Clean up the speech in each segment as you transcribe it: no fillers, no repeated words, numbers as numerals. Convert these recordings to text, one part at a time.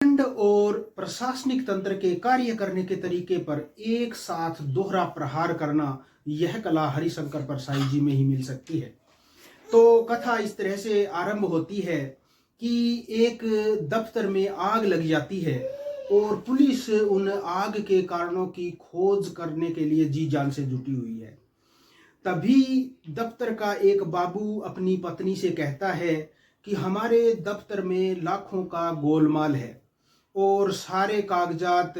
खंड और प्रशासनिक तंत्र के कार्य करने के तरीके पर एक साथ दोहरा प्रहार करना, यह कला हरिशंकर परसाई जी में ही मिल सकती है। तो कथा इस तरह से आरंभ होती है कि एक दफ्तर में आग लग जाती है और पुलिस उन आग के कारणों की खोज करने के लिए जी जान से जुटी हुई है। तभी दफ्तर का एक बाबू अपनी पत्नी से कहता है कि हमारे दफ्तर में लाखों का गोलमाल है और सारे कागजात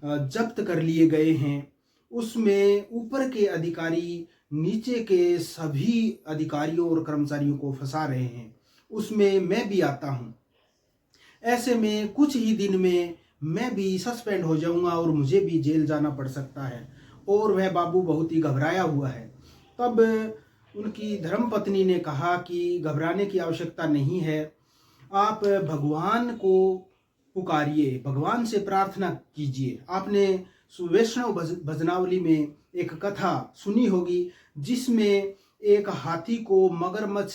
जब्त कर लिए गए हैं। उसमें ऊपर के अधिकारी नीचे के सभी अधिकारियों और कर्मचारियों को फंसा रहे हैं, उसमें मैं भी आता हूँ। ऐसे में कुछ ही दिन में मैं भी सस्पेंड हो जाऊंगा और मुझे भी जेल जाना पड़ सकता है। और वह बाबू बहुत ही घबराया हुआ है। तब उनकी धर्मपत्नी ने कहा कि घबराने की आवश्यकता नहीं है, आप भगवान को पुकारिए, भगवान से प्रार्थना कीजिए। आपने वैष्णव भजनावली में एक कथा सुनी होगी जिसमें एक हाथी को मगरमच्छ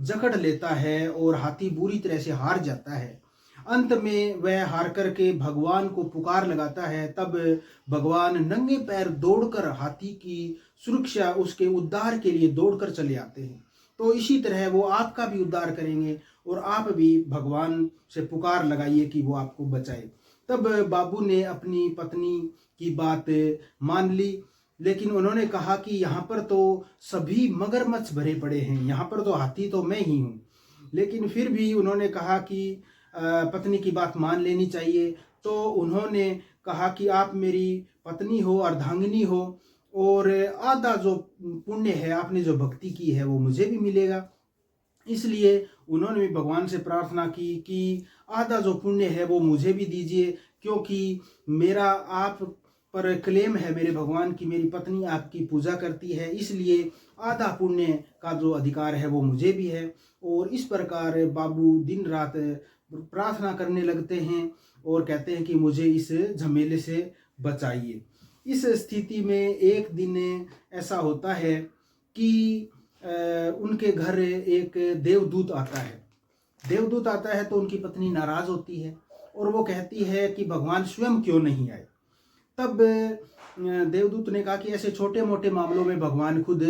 जकड़ लेता है और हाथी बुरी तरह से हार जाता है। अंत में वह हार करके भगवान को पुकार लगाता है। तब भगवान नंगे पैर दौड़कर हाथी की सुरक्षा, उसके उद्धार के लिए दौड़कर चले आते हैं। तो इसी तरह वो आपका भी उद्धार करेंगे और आप भी भगवान से पुकार लगाइए कि वो आपको बचाए। तब बाबू ने अपनी पत्नी की बात मान ली, लेकिन उन्होंने कहा कि यहाँ पर तो सभी मगरमच्छ भरे पड़े हैं, यहाँ पर तो हाथी तो मैं ही हूँ। लेकिन फिर भी उन्होंने कहा कि पत्नी की बात मान लेनी चाहिए। तो उन्होंने कहा कि आप मेरी पत्नी हो, अर्धांगिनी हो, और आधा जो पुण्य है, आपने जो भक्ति की है, वो मुझे भी मिलेगा। इसलिए उन्होंने भी भगवान से प्रार्थना की कि आधा जो पुण्य है वो मुझे भी दीजिए, क्योंकि मेरा आप पर क्लेम है मेरे भगवान की मेरी पत्नी आपकी पूजा करती है, इसलिए आधा पुण्य का जो अधिकार है वो मुझे भी है। और इस प्रकार बाबू दिन रात प्रार्थना करने लगते हैं और कहते हैं कि मुझे इस झमेले से बचाइए। इस स्थिति में एक दिन ऐसा होता है कि उनके घर एक देवदूत आता है। देवदूत आता है तो उनकी पत्नी नाराज होती है और वो कहती है कि भगवान स्वयं क्यों नहीं आए। तब देवदूत ने कहा कि ऐसे छोटे मोटे मामलों में भगवान खुद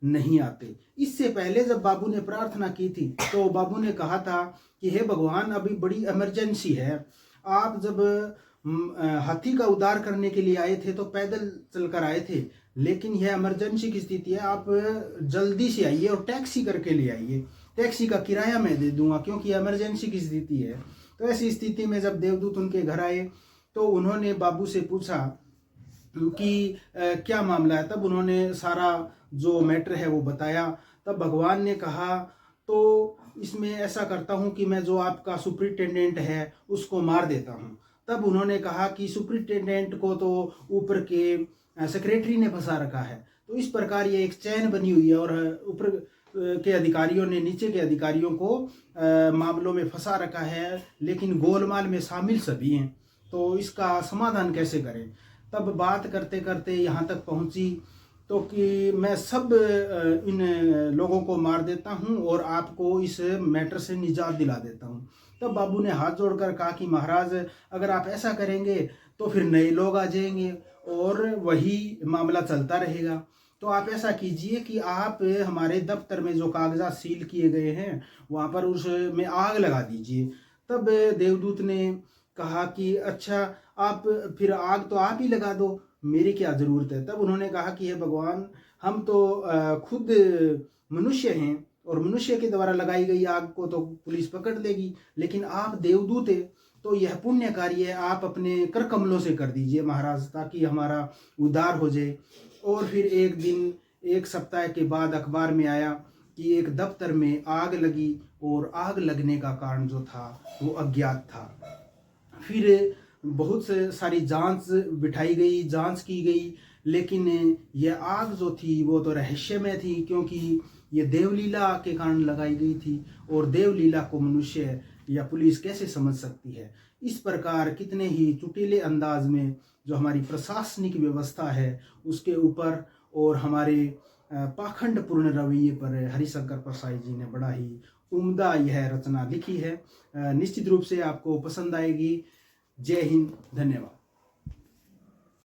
नहीं आते। इससे पहले जब बाबू ने प्रार्थना की थी तो बाबू ने कहा था कि हे भगवान, अभी बड़ी इमरजेंसी है। आप जब हाथी का उद्धार करने के लिए आए थे तो पैदल चलकर आए थे, लेकिन यह इमरजेंसी की स्थिति है, आप जल्दी से आइए और टैक्सी करके ले आइए। टैक्सी का किराया मैं दे दूंगा क्योंकि इमरजेंसी की स्थिति है। तो ऐसी स्थिति में जब देवदूत उनके घर आए तो उन्होंने बाबू से पूछा कि क्या मामला है। तब उन्होंने सारा जो मैटर है वो बताया। तब भगवान ने कहा, तो इसमें ऐसा करता हूँ कि मैं जो आपका सुपरिटेंडेंट है उसको मार देता हूँ। तब उन्होंने कहा कि सुपरिटेंडेंट को तो ऊपर के सेक्रेटरी ने फंसा रखा है। तो इस प्रकार ये एक चैन बनी हुई है और ऊपर के अधिकारियों ने नीचे के अधिकारियों को मामलों में फंसा रखा है, लेकिन गोलमाल में शामिल सभी हैं। तो इसका समाधान कैसे करें। तब बात करते करते यहाँ तक पहुँची तो कि मैं सब इन लोगों को मार देता हूँ और आपको इस मैटर से निजात दिला देता हूँ। तब बाबू ने हाथ जोड़कर कहा कि महाराज, अगर आप ऐसा करेंगे तो फिर नए लोग आ जाएंगे और वही मामला चलता रहेगा। तो आप ऐसा कीजिए कि आप हमारे दफ्तर में जो कागजात सील किए गए हैं वहाँ पर उसमें आग लगा दीजिए। तब देवदूत ने कहा कि अच्छा, आप फिर आग तो आप ही लगा दो, मेरी क्या ज़रूरत है। तब उन्होंने कहा कि हे भगवान, हम तो खुद मनुष्य हैं और मनुष्य के द्वारा लगाई गई आग को तो पुलिस पकड़ लेगी, लेकिन आप देवदूत हैं तो यह पुण्य कार्य है, आप अपने कर कमलों से कर दीजिए महाराज, ताकि हमारा उद्धार हो जाए। और फिर एक दिन, एक सप्ताह के बाद अखबार में आया कि एक दफ्तर में आग लगी और आग लगने का कारण जो था वो अज्ञात था। फिर बहुत से सारी जांच बिठाई गई, जांच की गई, लेकिन यह आग जो थी वो तो रहस्यमय थी, क्योंकि ये देवलीला के कारण लगाई गई थी और देवलीला को मनुष्य या पुलिस कैसे समझ सकती है। इस प्रकार कितने ही चुटीले अंदाज में जो हमारी प्रशासनिक व्यवस्था है उसके ऊपर और हमारे पाखंडपूर्ण रवैये पर हरिशंकर परसाई जी ने बड़ा ही उम्दा यह रचना लिखी है। निश्चित रूप से आपको पसंद आएगी। जय हिंद, धन्यवाद।